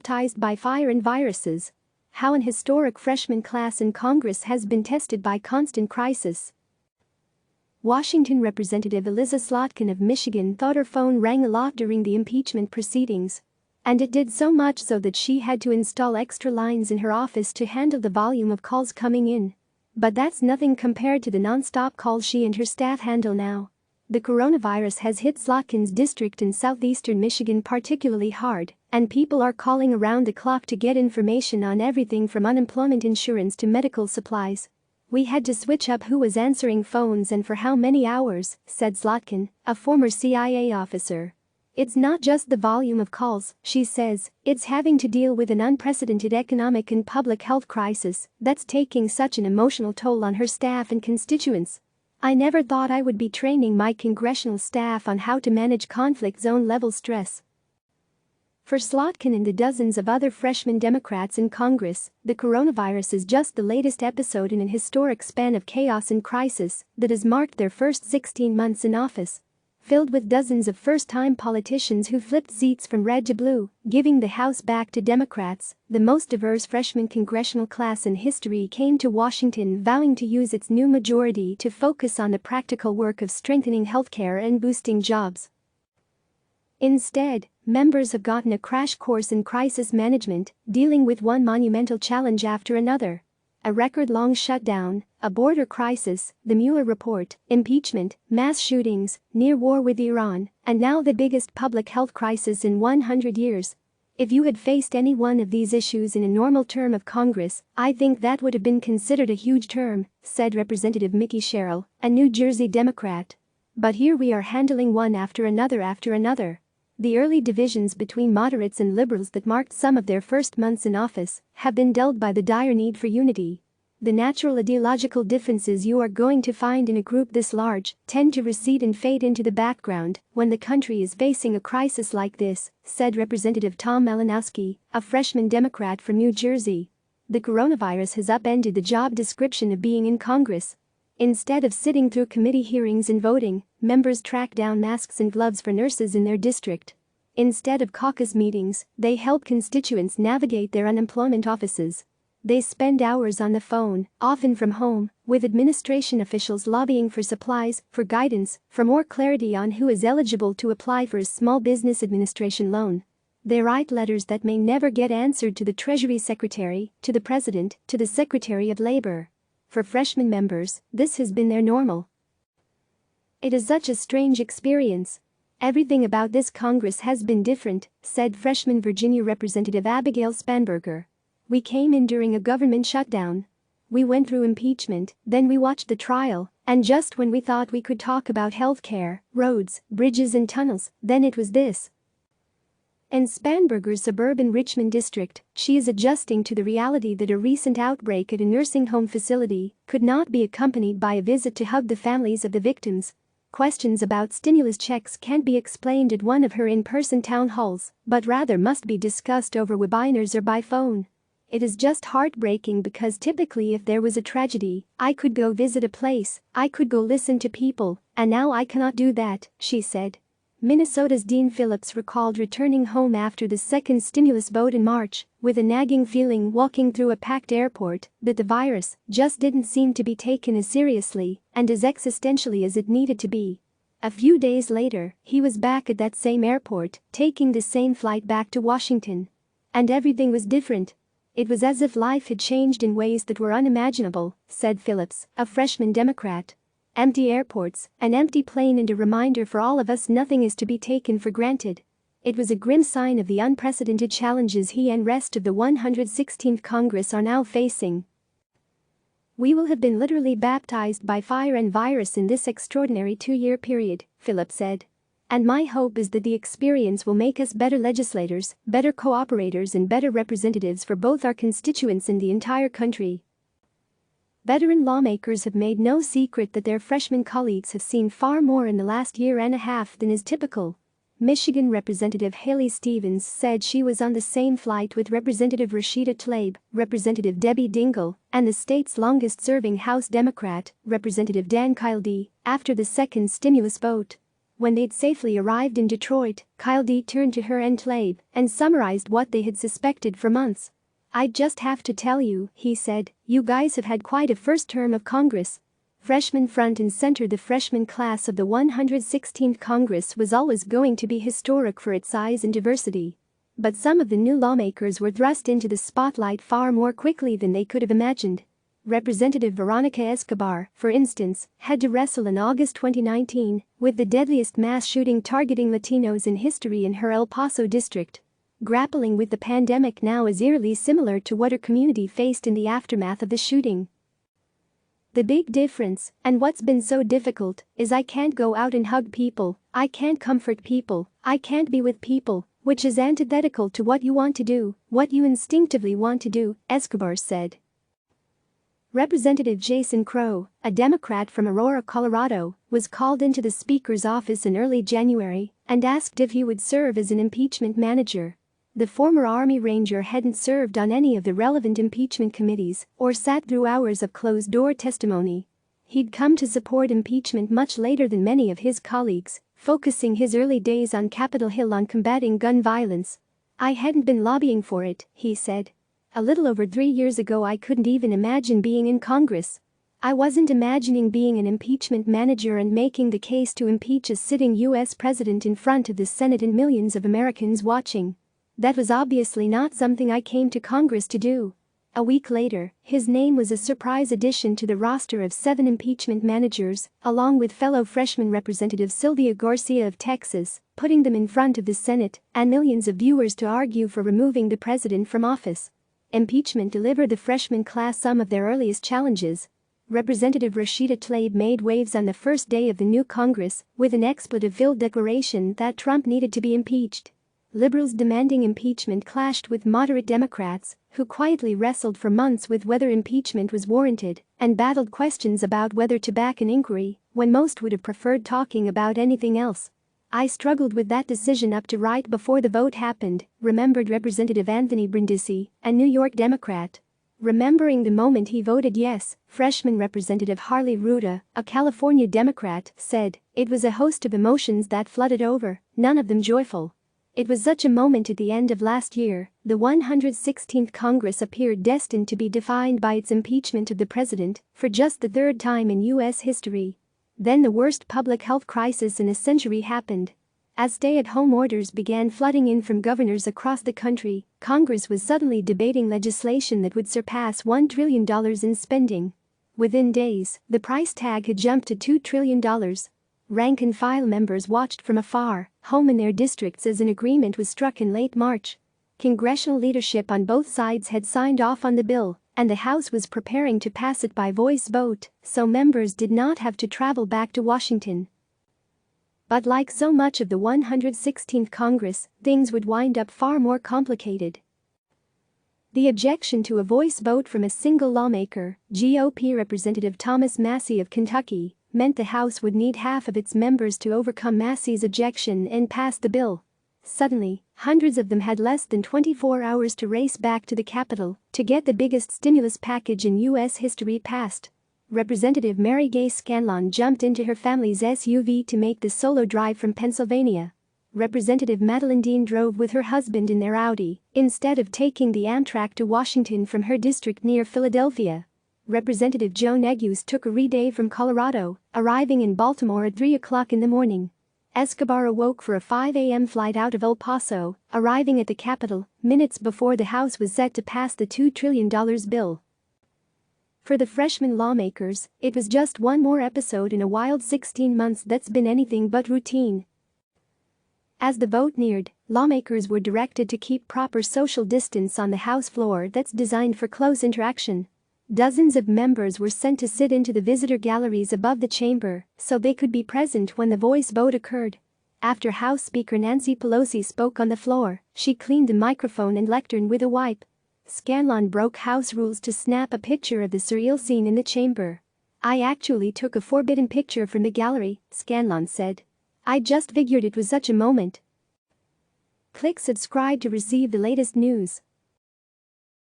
baptized by fire and viruses. How an historic freshman class in Congress has been tested by constant crisis. Washington Representative Elissa Slotkin of Michigan thought her phone rang a lot during the impeachment proceedings. And it did so much so that she had to install extra lines in her office to handle the volume of calls coming in. But that's nothing compared to the nonstop calls she and her staff handle now. The coronavirus has hit Slotkin's district in southeastern Michigan particularly hard, and people are calling around the clock to get information on everything from unemployment insurance to medical supplies. "We had to switch up who was answering phones and for how many hours," said Slotkin, a former CIA officer. "It's not just the volume of calls," she says, "it's having to deal with an unprecedented economic and public health crisis that's taking such an emotional toll on her staff and constituents. I never thought I would be training my congressional staff on how to manage conflict zone level stress." For Slotkin and the dozens of other freshman Democrats in Congress, the coronavirus is just the latest episode in an historic span of chaos and crisis that has marked their first 16 months in office. Filled with dozens of first-time politicians who flipped seats from red to blue, giving the House back to Democrats, the most diverse freshman congressional class in history came to Washington vowing to use its new majority to focus on the practical work of strengthening healthcare and boosting jobs. Instead, members have gotten a crash course in crisis management, dealing with one monumental challenge after another. A record-long shutdown, a border crisis, the Mueller report, impeachment, mass shootings, near war with Iran, and now the biggest public health crisis in 100 years. If you had faced any one of these issues in a normal term of Congress, I think that would have been considered a huge term, said Representative Mickey Sherrill, a New Jersey Democrat. But here we are handling one after another. The early divisions between moderates and liberals that marked some of their first months in office have been dulled by the dire need for unity. The natural ideological differences you are going to find in a group this large tend to recede and fade into the background when the country is facing a crisis like this, said Representative Tom Malinowski, a freshman Democrat from New Jersey. The coronavirus has upended the job description of being in Congress. Instead of sitting through committee hearings and voting, members track down masks and gloves for nurses in their district. Instead of caucus meetings, they help constituents navigate their unemployment offices. They spend hours on the phone, often from home, with administration officials lobbying for supplies, for guidance, for more clarity on who is eligible to apply for a small business administration loan. They write letters that may never get answered to the Treasury Secretary, to the President, to the Secretary of Labor. For freshman members, this has been their normal. "It is such a strange experience. Everything about this Congress has been different," said freshman Virginia Representative Abigail Spanberger. "We came in during a government shutdown. We went through impeachment, then we watched the trial, and just when we thought we could talk about health care, roads, bridges and tunnels, then it was this." In Spanberger's suburban Richmond district, she is adjusting to the reality that a recent outbreak at a nursing home facility could not be accompanied by a visit to hug the families of the victims. Questions about stimulus checks can't be explained at one of her in-person town halls, but rather must be discussed over webinars or by phone. "It is just heartbreaking because typically if there was a tragedy, I could go visit a place, I could go listen to people, and now I cannot do that," she said. Minnesota's Dean Phillips recalled returning home after the second stimulus vote in March, with a nagging feeling walking through a packed airport that the virus just didn't seem to be taken as seriously and as existentially as it needed to be. A few days later, he was back at that same airport, taking the same flight back to Washington. And everything was different. It was as if life had changed in ways that were unimaginable, said Phillips, a freshman Democrat. Empty airports, an empty plane, and a reminder for all of us nothing is to be taken for granted. It was a grim sign of the unprecedented challenges he and rest of the 116th Congress are now facing. "We will have been literally baptized by fire and virus in this extraordinary 2-year period," Phillips said. "And my hope is that the experience will make us better legislators, better cooperators and better representatives for both our constituents and the entire country." Veteran lawmakers have made no secret that their freshman colleagues have seen far more in the last year and a half than is typical. Michigan Representative Haley Stevens said she was on the same flight with Representative Rashida Tlaib, Representative Debbie Dingell, and the state's longest-serving House Democrat, Representative Dan Kildee, after the second stimulus vote. When they'd safely arrived in Detroit, Kyle D. turned to her enclave and summarized what they had suspected for months. "I just have to tell you," he said, "you guys have had quite a first term of Congress." Freshman front and center. The freshman class of the 116th Congress was always going to be historic for its size and diversity. But some of the new lawmakers were thrust into the spotlight far more quickly than they could have imagined. Representative Veronica Escobar, for instance, had to wrestle in August 2019 with the deadliest mass shooting targeting Latinos in history in her El Paso district. Grappling with the pandemic now is eerily similar to what her community faced in the aftermath of the shooting. "The big difference, and what's been so difficult, is I can't go out and hug people, I can't comfort people, I can't be with people, which is antithetical to what you want to do, what you instinctively want to do," Escobar said. Representative Jason Crow, a Democrat from Aurora, Colorado, was called into the Speaker's office in early January and asked if he would serve as an impeachment manager. The former Army Ranger hadn't served on any of the relevant impeachment committees or sat through hours of closed-door testimony. He'd come to support impeachment much later than many of his colleagues, focusing his early days on Capitol Hill on combating gun violence. "I hadn't been lobbying for it," he said. "A little over 3 years ago I couldn't even imagine being in Congress. I wasn't imagining being an impeachment manager and making the case to impeach a sitting U.S. president in front of the Senate and millions of Americans watching. That was obviously not something I came to Congress to do." A week later, his name was a surprise addition to the roster of 7 impeachment managers, along with fellow freshman Representative Sylvia Garcia of Texas, putting them in front of the Senate and millions of viewers to argue for removing the president from office. Impeachment delivered the freshman class some of their earliest challenges. Representative Rashida Tlaib made waves on the first day of the new Congress with an expletive-filled declaration that Trump needed to be impeached. Liberals demanding impeachment clashed with moderate Democrats, who quietly wrestled for months with whether impeachment was warranted and battled questions about whether to back an inquiry when most would have preferred talking about anything else. "I struggled with that decision up to right before the vote happened," remembered Representative Anthony Brindisi, a New York Democrat. Remembering the moment he voted yes, freshman Representative Harley Ruda, a California Democrat, said, "It was a host of emotions that flooded over, none of them joyful. It was such a moment at the end of last year. The 116th Congress appeared destined to be defined by its impeachment of the president for just the 3rd time in U.S. history. Then the worst public health crisis in a century happened. As stay-at-home orders began flooding in from governors across the country, Congress was suddenly debating legislation that would surpass $1 trillion in spending. Within days, the price tag had jumped to $2 trillion. Rank-and-file members watched from afar, home in their districts as an agreement was struck in late March. Congressional leadership on both sides had signed off on the bill, and the House was preparing to pass it by voice vote, so members did not have to travel back to Washington. But like so much of the 116th Congress, things would wind up far more complicated. The objection to a voice vote from a single lawmaker, GOP Representative Thomas Massie of Kentucky, meant the House would need half of its members to overcome Massie's objection and pass the bill. Suddenly, hundreds of them had less than 24 hours to race back to the Capitol to get the biggest stimulus package in U.S. history passed. Representative Mary Gay Scanlon jumped into her family's SUV to make the solo drive from Pennsylvania. Representative Madeline Dean drove with her husband in their Audi instead of taking the Amtrak to Washington from her district near Philadelphia. Representative Joe Neguse took a re-day from Colorado, arriving in Baltimore at 3 o'clock in the morning. Escobar awoke for a 5 a.m. flight out of El Paso, arriving at the Capitol minutes before the House was set to pass the $2 trillion bill. For the freshman lawmakers, it was just one more episode in a wild 16 months that's been anything but routine. As the vote neared, lawmakers were directed to keep proper social distance on the House floor that's designed for close interaction. Dozens of members were sent to sit into the visitor galleries above the chamber so they could be present when the voice vote occurred. After House Speaker Nancy Pelosi spoke on the floor, she cleaned the microphone and lectern with a wipe. Scanlon broke House rules to snap a picture of the surreal scene in the chamber. "I actually took a forbidden picture from the gallery," Scanlon said. "I just figured it was such a moment." Click subscribe to receive the latest news.